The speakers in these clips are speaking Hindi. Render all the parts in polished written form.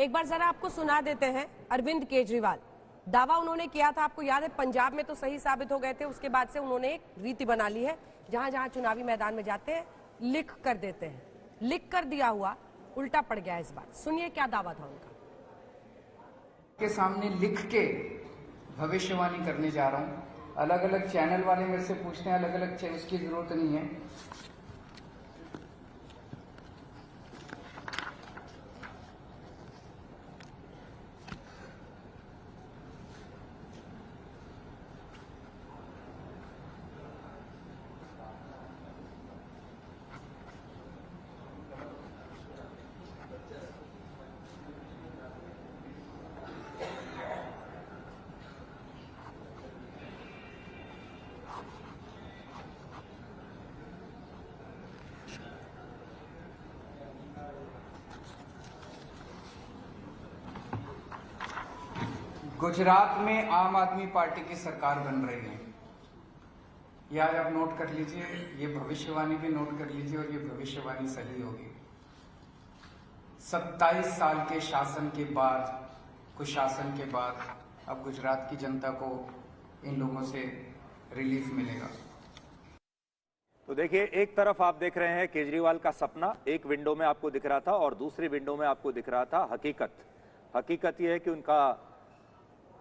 एक बार जरा आपको सुना देते हैं। अरविंद केजरीवाल, दावा उन्होंने किया था, आपको याद है, पंजाब में तो सही साबित हो गए थे। उसके बाद से उन्होंने एक रीति बना ली है, जहां जहां चुनावी मैदान में जाते हैं लिख कर देते हैं। लिख कर दिया हुआ उल्टा पड़ गया इस बार। सुनिए क्या दावा था उनका। के सामने लिख के भविष्यवाणी करने जा रहा हूं। अलग अलग चैनल वाले मेरे से पूछते हैं, अलग अलग उसकी जरूरत नहीं है। गुजरात में आम आदमी पार्टी की सरकार बन रही है। ये आज आप नोट कर लीजिए, ये भविष्यवाणी भी नोट कर लीजिए और ये भविष्यवाणी सही होगी। 27 साल के शासन के बाद, कुशासन के बाद अब गुजरात की जनता को इन लोगों से रिलीफ मिलेगा। तो देखिए, एक तरफ आप देख रहे हैं केजरीवाल का सपना एक विंडो में आपको दिख रहा था और दूसरी विंडो में आपको दिख रहा था हकीकत। हकीकत यह है कि उनका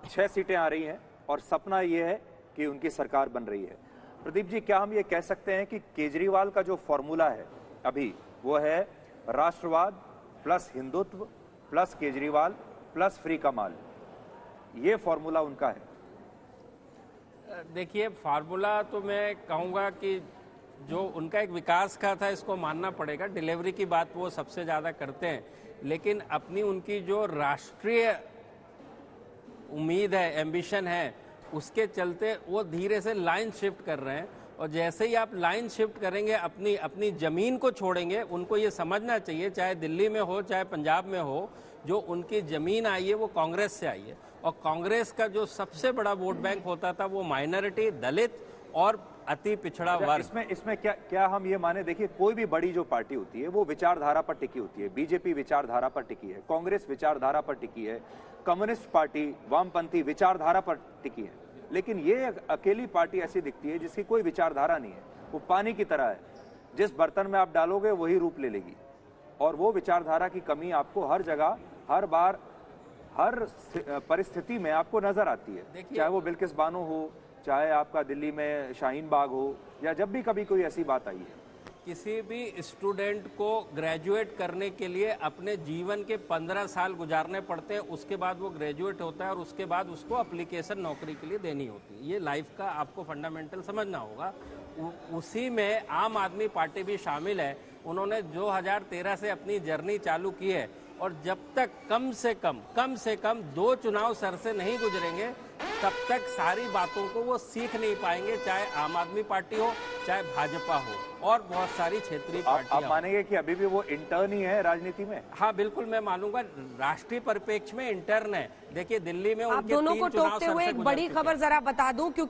6 सीटें आ रही हैं और सपना यह है कि उनकी सरकार बन रही है। प्रदीप जी, क्या हम ये कह सकते हैं कि केजरीवाल का जो फॉर्मूला है अभी, वो है राष्ट्रवाद plus Hindutva plus Kejriwal plus free का माल, ये फॉर्मूला उनका है? देखिए, फार्मूला तो मैं कहूँगा कि जो उनका एक विकास का था, इसको मानना पड़ेगा। डिलीवरी की बात वो सबसे ज़्यादा करते हैं, लेकिन अपनी उनकी जो राष्ट्रीय उम्मीद है, एम्बिशन है, उसके चलते वो धीरे से लाइन शिफ्ट कर रहे हैं। और जैसे ही आप लाइन शिफ्ट करेंगे, अपनी अपनी ज़मीन को छोड़ेंगे, उनको ये समझना चाहिए, चाहे दिल्ली में हो चाहे पंजाब में हो, जो उनकी ज़मीन आई है वो कांग्रेस से आई है। और कांग्रेस का जो सबसे बड़ा वोट बैंक होता था वो माइनॉरिटी, दलित और अति पिछड़ा वर्ग। इसमें क्या हम ये माने, देखिए, कोई भी बड़ी जो पार्टी होती है वो विचारधारा पर टिकी होती है। बीजेपी विचारधारा पर टिकी है, कांग्रेस विचारधारा पर टिकी है, कम्युनिस्ट पार्टी, वामपंथी विचारधारा पर टिकी है। लेकिन ये अकेली पार्टी ऐसी दिखती है जिसकी कोई विचारधारा नहीं है। वो पानी की तरह है, जिस बर्तन में आप डालोगे वही रूप ले लेगी। और वो विचारधारा की कमी आपको हर जगह, हर बार, हर परिस्थिति में आपको नजर आती है। चाहे वो बिल्किस बानो हो, चाहे आपका दिल्ली में शाहीन बाग हो, या जब भी कभी कोई ऐसी बात आई है। किसी भी स्टूडेंट को ग्रेजुएट करने के लिए अपने जीवन के 15 साल गुजारने पड़ते हैं, उसके बाद वो ग्रेजुएट होता है और उसके बाद उसको एप्लीकेशन नौकरी के लिए देनी होती है। ये लाइफ का आपको फंडामेंटल समझना होगा। उसी में आम आदमी पार्टी भी शामिल है। उन्होंने 2013 से अपनी जर्नी चालू की है और जब तक कम से कम 2 चुनाव सर से नहीं गुजरेंगे, तब तक सारी बातों को वो सीख नहीं पाएंगे, चाहे आम आदमी पार्टी हो चाहे भाजपा हो और बहुत सारी क्षेत्रीय पार्टियां। आप मानेंगे कि अभी भी वो इंटर्न ही है राजनीति में? हाँ, बिल्कुल मैं मानूंगा। राष्ट्रीय परिप्रेक्ष्य में इंटर्न है। देखिए, दिल्ली में आप दोनों को टोकते हुए एक बड़ी खबर जरा बता दूं, क्योंकि